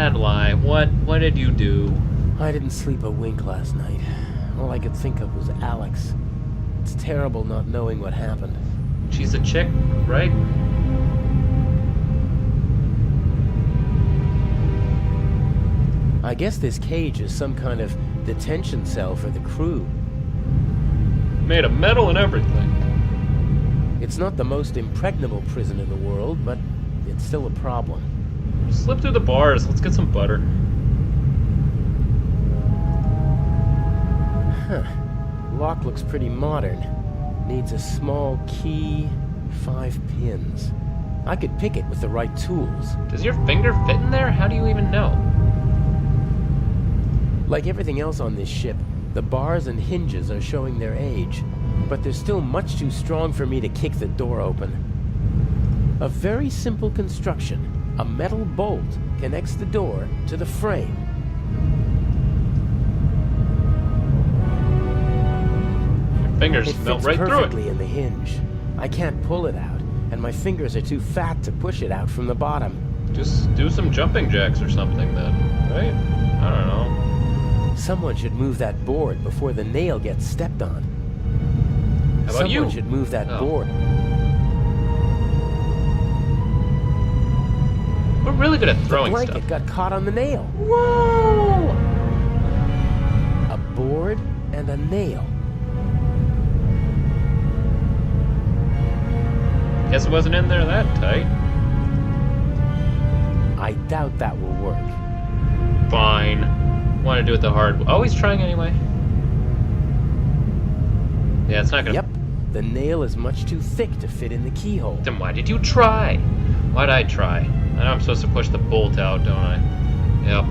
Adlai, what did you do? I didn't sleep a wink last night. All I could think of was Alex. It's terrible not knowing what happened. She's a chick, right? I guess this cage is some kind of detention cell for the crew. Made of metal and everything. It's not the most impregnable prison in the world, but it's still a problem. Slip through the bars. Let's get some butter. Huh. Lock looks pretty modern. Needs a small key, 5 pins. I could pick it with the right tools. Does your finger fit in there? How do you even know? Like everything else on this ship, the bars and hinges are showing their age, but they're still much too strong for me to kick the door open. A very simple construction. A metal bolt connects the door to the frame. Your fingers It melt fits right through it. perfectly in the hinge. I can't pull it out, and my fingers are too fat to push it out from the bottom. Just do some jumping jacks or something then, right? I don't know. Someone should move that board before the nail gets stepped on. How about Someone you? should move that Oh. board. We're really good at The throwing blanket stuff. got caught on the nail. Whoa! A board and a nail. Guess it wasn't in there that tight. I doubt that will work. Fine. Want to do it the hard way. Always trying anyway. Yeah, it's not gonna... Yep, the nail is much too thick to fit in the keyhole. Then why did you try? Why'd I try? I know I'm supposed to push the bolt out, don't I? Yep.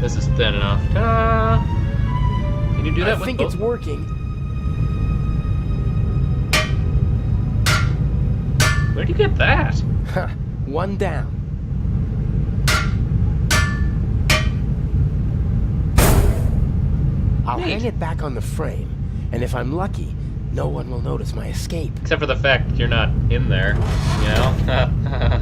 This is thin enough. Ta-da! Can you do that I with think both? it's working. Where'd you get that? Ha, one down. I'll Neat. hang it back on the frame, and if I'm lucky, no one will notice my escape. Except for the fact you're not in there, you know?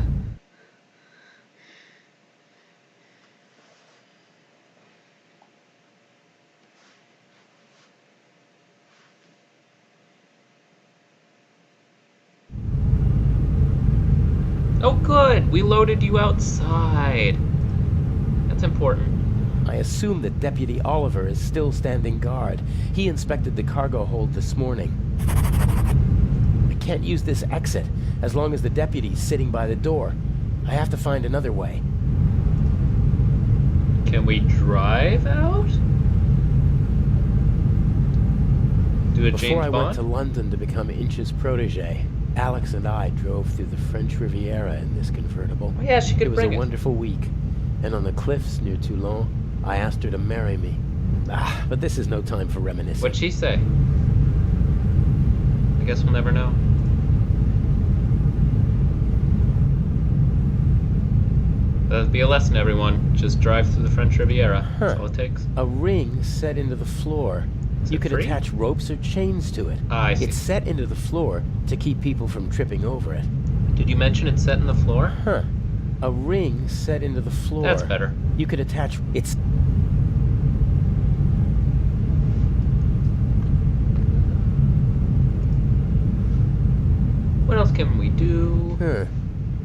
Oh good, we loaded you outside. That's important. I assume that Deputy Oliver is still standing guard. He inspected the cargo hold this morning. I can't use this exit as long as the deputy's sitting by the door. I have to find another way. Can we drive out? Do a Before James I went to Bond? London to become Inch's protege, Alex and I drove through the French Riviera in this convertible. Oh, yeah, she could It was bring a it. wonderful week, and on the cliffs near Toulon, I asked her to marry me. But this is no time for reminiscing. What'd she say? I guess we'll never know. That'll be a lesson, everyone. Just drive through the French Riviera. That's all it takes. A ring set into the floor. Is You it could free? attach ropes or chains to it. Ah, I see. It's set into the floor to keep people from tripping over it. Did you mention it's set in the floor? Huh. A ring set into the floor. That's better. You could attach... It's... What else can we do? Huh.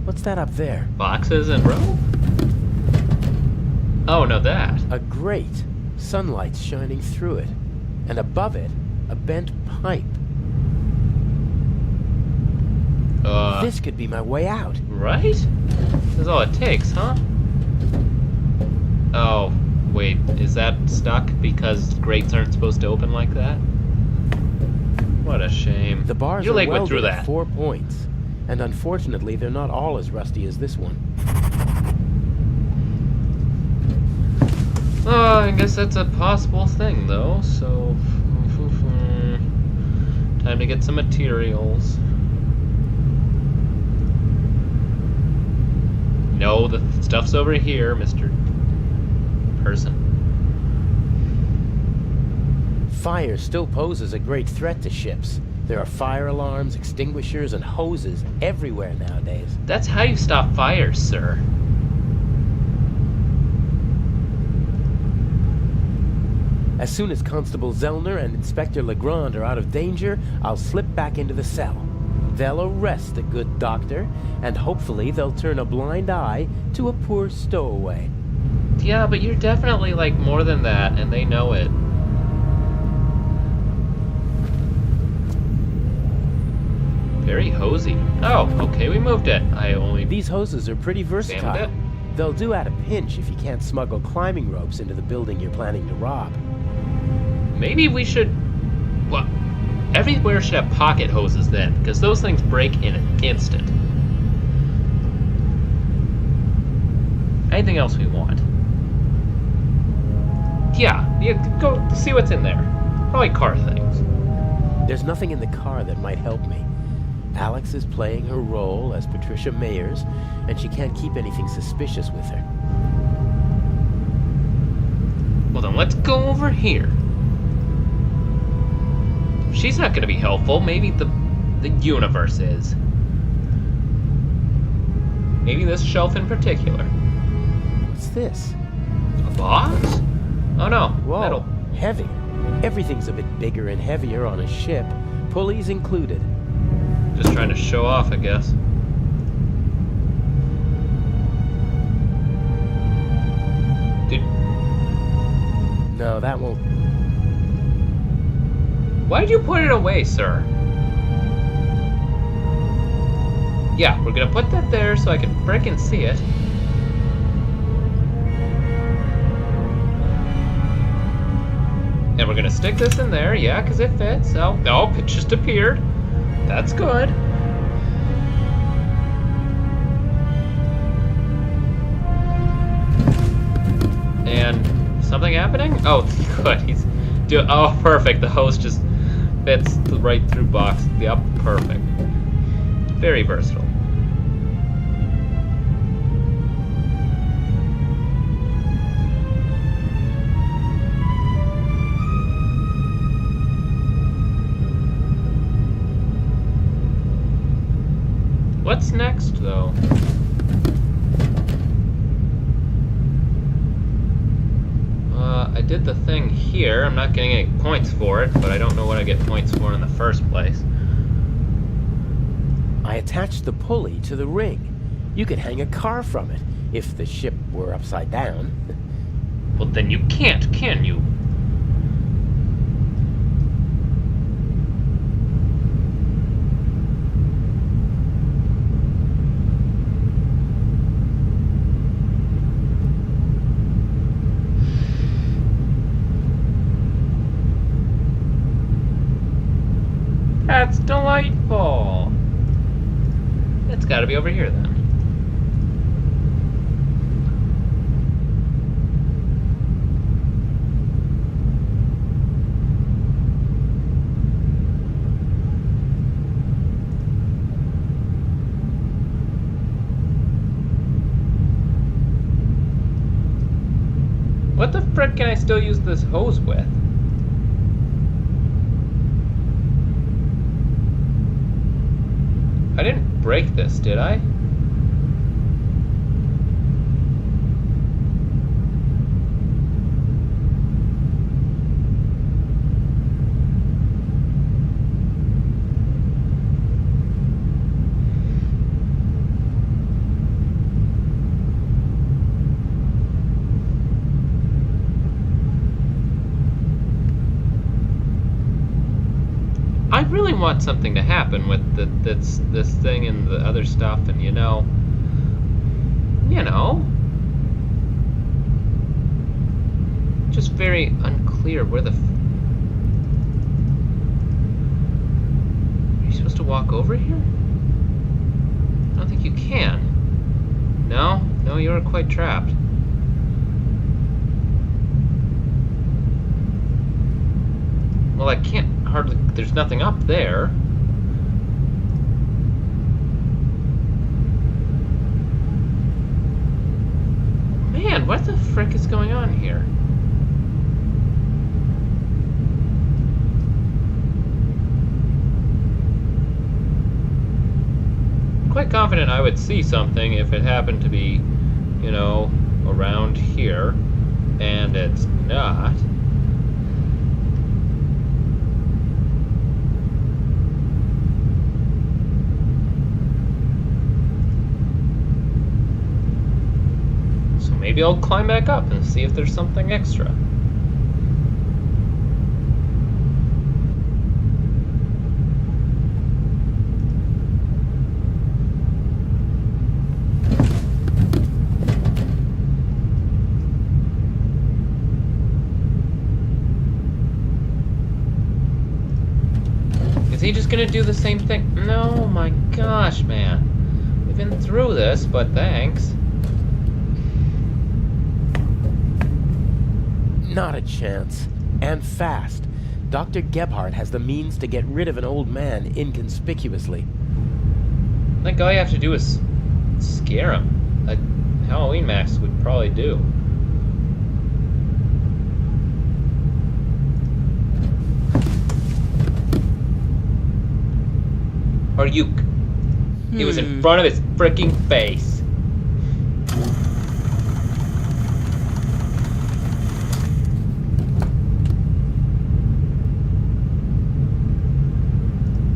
What's that up there? Boxes and rope? Oh, no, that. A grate. Sunlight's shining through it. And above it, a bent pipe. This could be my way out. Right? That's all it takes, huh? Oh, wait, is that stuck because grates aren't supposed to open like that? What a shame. The bars Your are leg went welded through at that. 4 points. And unfortunately, they're not all as rusty as this one. Oh, I guess that's a possible thing, though, so... Time to get some materials. No, the stuff's over here, Mr. Person. Fire still poses a great threat to ships. There are fire alarms, extinguishers, and hoses everywhere nowadays. That's how you stop fires, sir. As soon as Constable Zellner and Inspector Legrand are out of danger, I'll slip back into the cell. They'll arrest a good doctor, and hopefully they'll turn a blind eye to a poor stowaway. Yeah, but you're definitely, like, more than that, and they know it. Very hosey. Oh, okay, we moved it. These hoses are pretty versatile. It. They'll do at a pinch if you can't smuggle climbing ropes into the building you're planning to rob. Maybe we should... Well, everywhere should have pocket hoses then, because those things break in an instant. Anything else we want? Yeah, go see what's in there. Probably car things. There's nothing in the car that might help me. Alex is playing her role as Patricia Mayers, and she can't keep anything suspicious with her. Well then, let's go over here. She's not going to be helpful. Maybe the universe is. Maybe this shelf in particular. What's this? A box? Oh no. Whoa, metal. heavy. Everything's a bit bigger and heavier on a ship, pulleys included. Just trying to show off, I guess. No, that won't... Why'd you put it away, sir? Yeah, we're gonna put that there so I can frickin' see it. And we're gonna stick this in there, yeah, because it fits. Oh, it just appeared. That's good. And something happening? Oh, good. Oh, perfect. The hose just fits right through box. Yep, perfect. Very versatile. What's next, though? I did the thing here. I'm not getting any points for it, but I don't know what I get points for in the first place. I attached the pulley to the ring. You could hang a car from it, if the ship were upside down. Well, then you can't, can you? That's delightful. It's got to be over here then. What the frick can I still use this hose with? I didn't break this, did I? I really want something to happen with this thing and the other stuff, and you know, just very unclear where the. Are you supposed to walk over here? I don't think you can. No, you're quite trapped. Well, I can't hardly. There's nothing up there. Man, what the frick is going on here? Quite confident I would see something if it happened to be, around here, and it's not. Maybe I'll climb back up and see if there's something extra. Is he just gonna do the same thing? No, my gosh, man. We've been through this, but thanks. Not a chance. And fast. Dr. Gebhardt has the means to get rid of an old man inconspicuously. I think all you have to do is scare him. A Halloween mask would probably do. Or you. He was in front of his freaking face.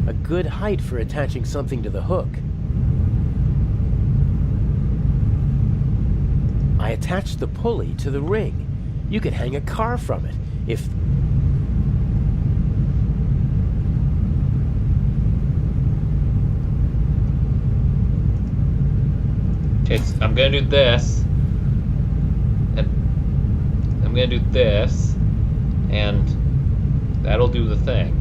A good height for attaching something to the hook. I attached the pulley to the ring. You could hang a car from it if... Okay, so I'm gonna do this, and I'm gonna do this, and that'll do the thing.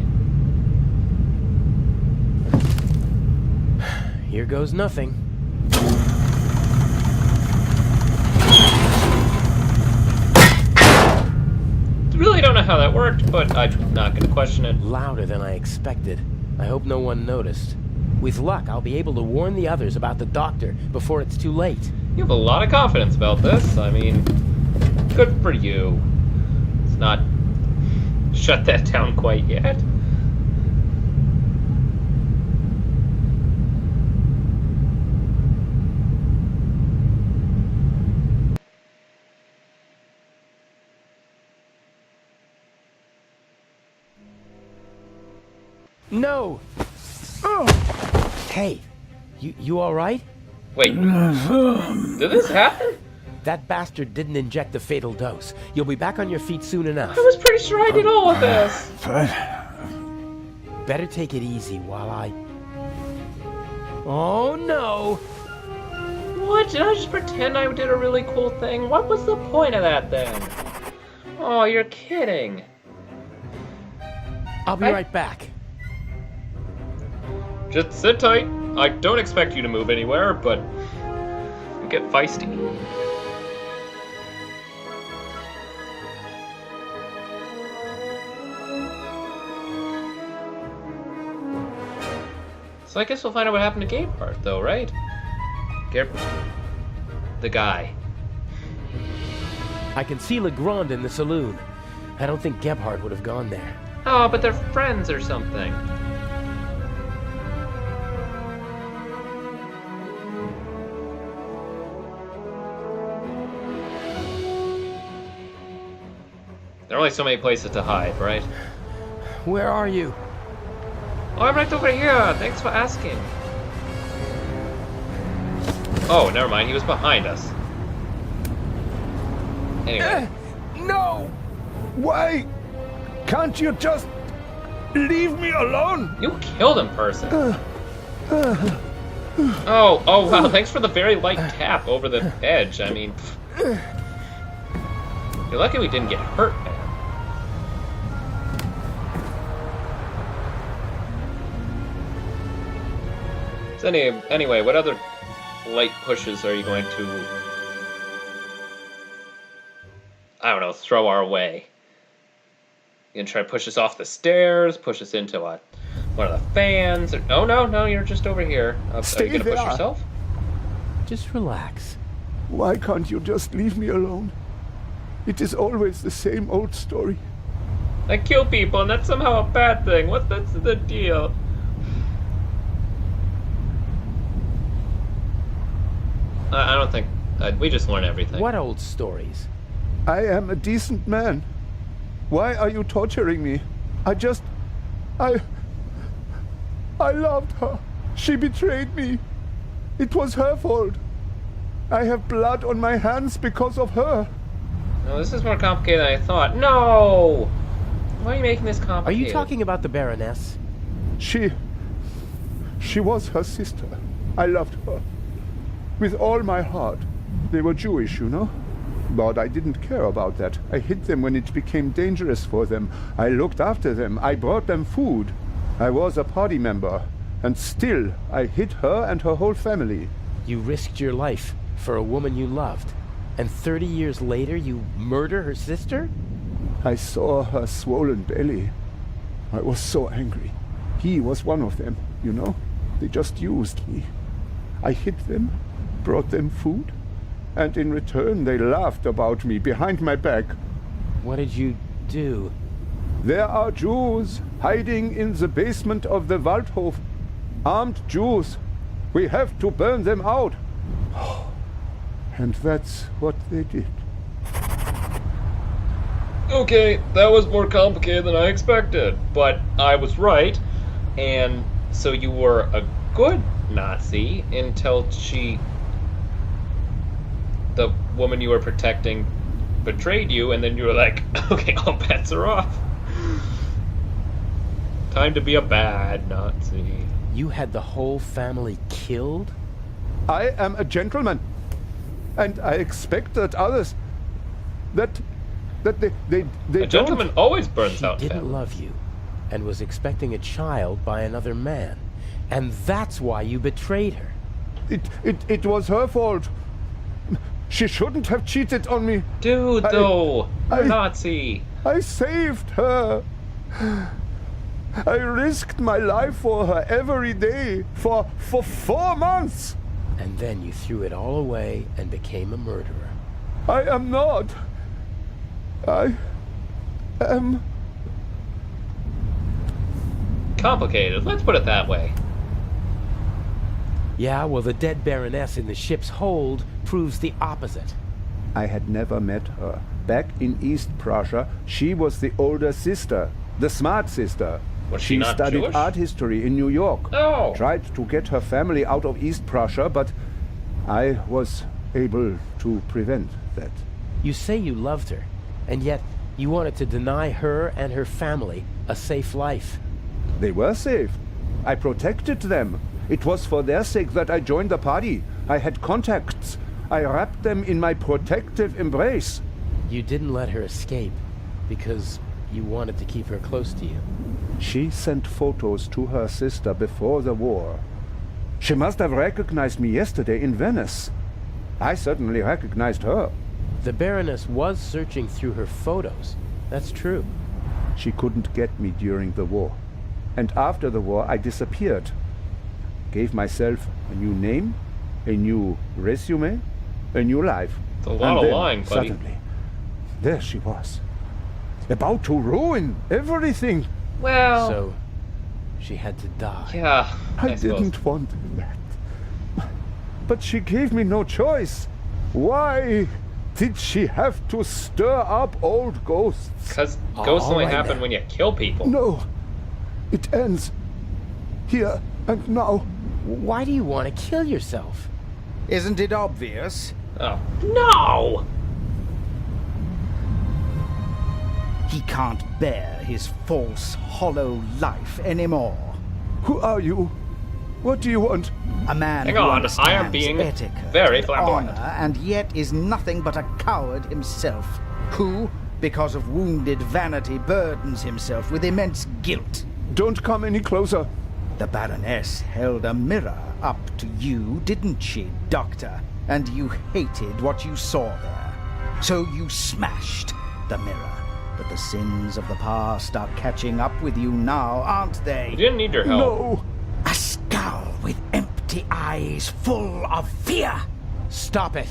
Here goes nothing. Really don't know how that worked, but I'm not gonna question it. Louder than I expected. I hope no one noticed. With luck, I'll be able to warn the others about the doctor before it's too late. You have a lot of confidence about this. I mean, good for you. It's not shut that down quite yet. No! Oh. Hey, you all right? Wait, did this happen? That bastard didn't inject the fatal dose. You'll be back on your feet soon enough. I was pretty sure I did all of this. Better take it easy while I... Oh, no! What? Did I just pretend I did a really cool thing? What was the point of that then? Oh, you're kidding. I'll be right back. Just sit tight. I don't expect you to move anywhere, but you get feisty. So I guess we'll find out what happened to Gebhardt, though, right? The guy. I can see Legrand in the saloon. I don't think Gebhardt would have gone there. Oh, but they're friends or something. There are only so many places to hide, right? Where are you? Oh, I'm right over here. Thanks for asking. Oh, never mind. He was behind us. Anyway. No! Why can't you just leave me alone? You killed him, person. Oh, wow. Thanks for the very light tap over the edge. I mean, you're lucky we didn't get hurt, man. So anyway, what other light pushes are you going to, I don't know, throw our way? You gonna try to push us off the stairs, push us into one of the fans? Or, oh, no, you're just over here. Are you gonna push yourself? Just relax. Why can't you just leave me alone? It is always the same old story. I kill people, and that's somehow a bad thing. That's the deal? I don't think... we just learn everything. What old stories? I am a decent man. Why are you torturing me? I loved her. She betrayed me. It was her fault. I have blood on my hands because of her. No, this is more complicated than I thought. No! Why are you making this Are complicated? you talking about the Baroness? She was her sister. I loved her. With all my heart. They were Jewish, you know? But I didn't care about that. I hid them when it became dangerous for them. I looked after them. I brought them food. I was a party member. And still, I hid her and her whole family. You risked your life for a woman you loved. And 30 years later, you murder her sister? I saw her swollen belly. I was so angry. He was one of them, you know? They just used me. I hid them, brought them food, and in return they laughed about me behind my back. What did you do? There are Jews hiding in the basement of the Waldhof. Armed Jews. We have to burn them out. And that's what they did. Okay, that was more complicated than I expected. But I was right. And so you were a good Nazi until the woman you were protecting betrayed you, and then you were like, okay, all bets are off. Time to be a bad Nazi. You had the whole family killed? I am a gentleman. And I expect that others... That they A gentleman always burns She out didn't family. love you and was expecting a child by another man. And that's why you betrayed her. It was her fault. She shouldn't have cheated on me. Dude, though, I- Nazi. I saved her. I risked my life for her every day for 4 months. And then you threw it all away and became a murderer. I am not. I am... Complicated, let's put it that way. Yeah, well, the dead Baroness in the ship's hold proves the opposite. I had never met her. Back in East Prussia, she was the older sister, the smart sister. Was she not studied Jewish? art history in New York. Oh. Tried to get her family out of East Prussia, but I was able to prevent that. You say you loved her, and yet you wanted to deny her and her family a safe life. They were safe. I protected them. It was for their sake that I joined the party. I had contacts. I wrapped them in my protective embrace. You didn't let her escape because you wanted to keep her close to you. She sent photos to her sister before the war. She must have recognized me yesterday in Venice. I certainly recognized her. The Baroness was searching through her photos. That's true. She couldn't get me during the war. And after the war, I disappeared. Gave myself a new name, a new resume, a new life. It's a lot And of then, lying, buddy. suddenly, there she was. About to ruin everything. Well, So, she had to die. yeah, I suppose. didn't want that. But she gave me no choice. Why did she have to stir up old ghosts? Because ghosts all only right happen then. when you kill people. No. It ends. Here and now. Why do you want to kill yourself? Isn't it obvious? Oh. No! He can't bear his false, hollow life anymore. Who are you? What do you want? A man Hang who on, I am understands being etiquette very and flamboyant. honor, and yet is nothing but a coward himself, who, because of wounded vanity, burdens himself with immense guilt. Don't come any closer. The Baroness held a mirror up to you, didn't she, Doctor? And you hated what you saw there. So you smashed the mirror. But the sins of the past are catching up with you now, aren't they? You didn't need your help. No. A skull with empty eyes full of fear. Stop it!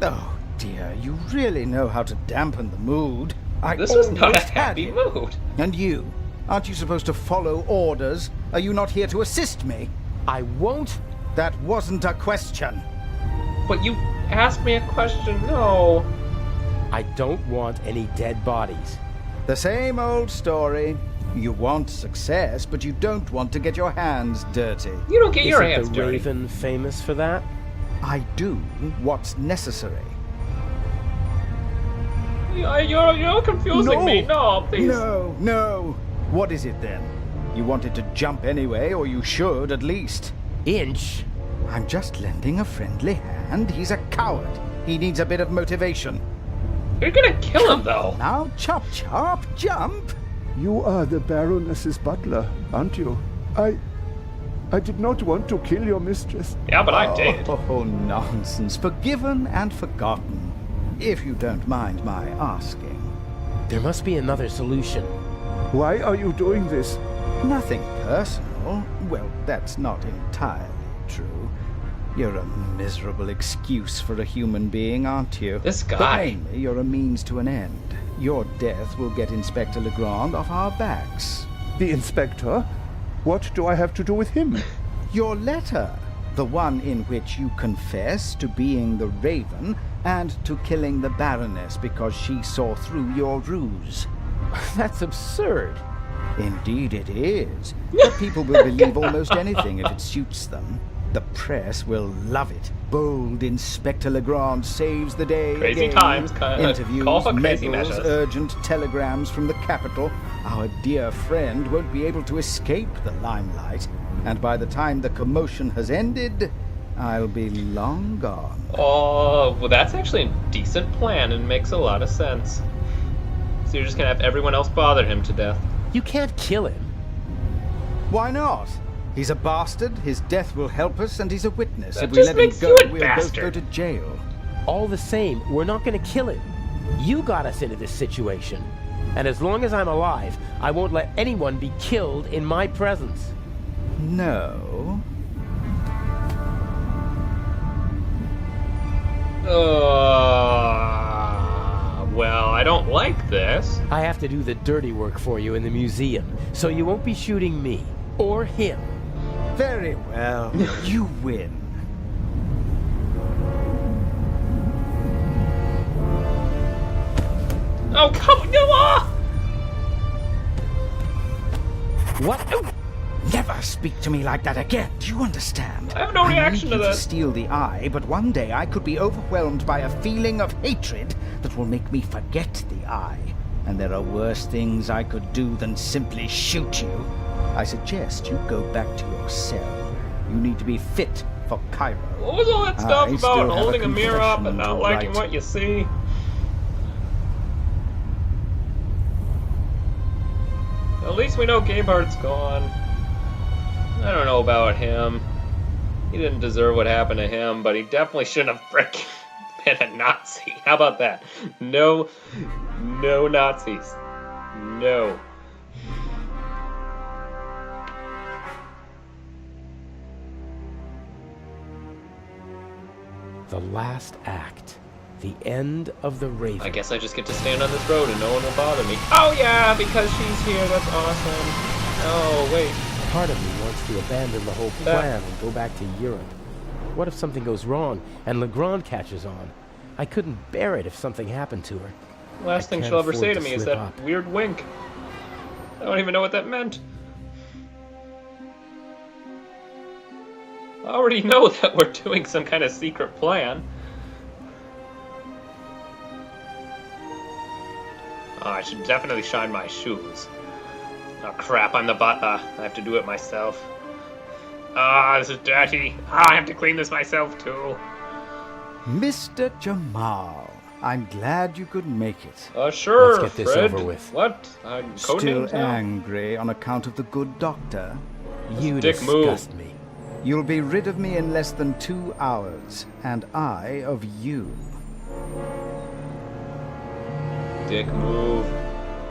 Oh dear, you really know how to dampen the mood. I This is not a almost had happy it. mood. And you? Aren't you supposed to follow orders? Are you not here to assist me? I won't. That wasn't a question. But you asked me a question. No. I don't want any dead bodies. The same old story. You want success, but you don't want to get your hands dirty. You don't get your Isn't hands the dirty. Raven famous for that? I do what's necessary. You're confusing me. No, please. No. What is it then? You wanted to jump anyway, or you should at least. Inch? I'm just lending a friendly hand. He's a coward. He needs a bit of motivation. You're gonna kill him, though. Now, chop, jump. You are the Baroness's butler, aren't you? I did not want to kill your mistress. Yeah, but I did. Oh, nonsense. Forgiven and forgotten. If you don't mind my asking. There must be another solution. Why are you doing this? Nothing personal. Well, that's not entirely true. You're a miserable excuse for a human being, aren't you? This But guy. mainly, you're a means to an end. Your death will get Inspector Legrand off our backs. The inspector? What do I have to do with him? Your letter. The one in which you confess to being the Raven and to killing the Baroness because she saw through your ruse. That's absurd. Indeed it is. But people will believe almost anything if it suits them. The press will love it. Bold Inspector Legrand saves the day. Crazy again. times, Interviews, call for crazy medals, measures. urgent telegrams from the capital. Our dear friend won't be able to escape the limelight. And by the time the commotion has ended, I'll be long gone. Oh, well, that's actually a decent plan and makes a lot of sense. So you're just gonna have everyone else bother him to death. You can't kill him. Why not? He's a bastard, his death will help us, and he's a witness. That If we just let him makes go, you a we'll both bastard. go to jail. All the same, we're not going to kill him. You got us into this situation. And as long as I'm alive, I won't let anyone be killed in my presence. No. Well, I don't like this. I have to do the dirty work for you in the museum, so you won't be shooting me or him. Very well. You win. Oh, come on, Noah! What? Oh, Never speak to me like that again. Do you understand? I have no reaction need to you this. steal the eye, but one day I could be overwhelmed by a feeling of hatred that will make me forget the eye. And there are worse things I could do than simply shoot you. I suggest you go back to your cell. You need to be fit for Cairo. What was all that stuff I still about have a holding a mirror up and confession not to liking write. what you see? At least we know Gabehart's gone. I don't know about him. He didn't deserve what happened to him, but he definitely shouldn't have frickin' been a Nazi. How about that? No Nazis. No. the last act. The end of the Raven. I guess I just get to stand on this road and no one will bother me. Oh yeah, because she's here. That's awesome. Oh, wait. Part of me wants to abandon the whole plan and go back to Europe. What if something goes wrong and Legrand catches on? I couldn't bear it if something happened to her. Last I thing can't she'll ever afford say to to me is slip that up. weird wink. I don't even know what that meant. I already know that we're doing some kind of secret plan. Oh, I should definitely shine my shoes. Oh crap, I'm the butler. I have to do it myself. Ah, this is dirty. Ah, I have to clean this myself too. Mr. Jamal, I'm glad you could make it. Sure, Let's get this Fred. over with. What? Still Codenames now? angry on account of the good doctor? You dick move. disgust me. You'll be rid of me in less than 2 hours, and I of you. Dick move.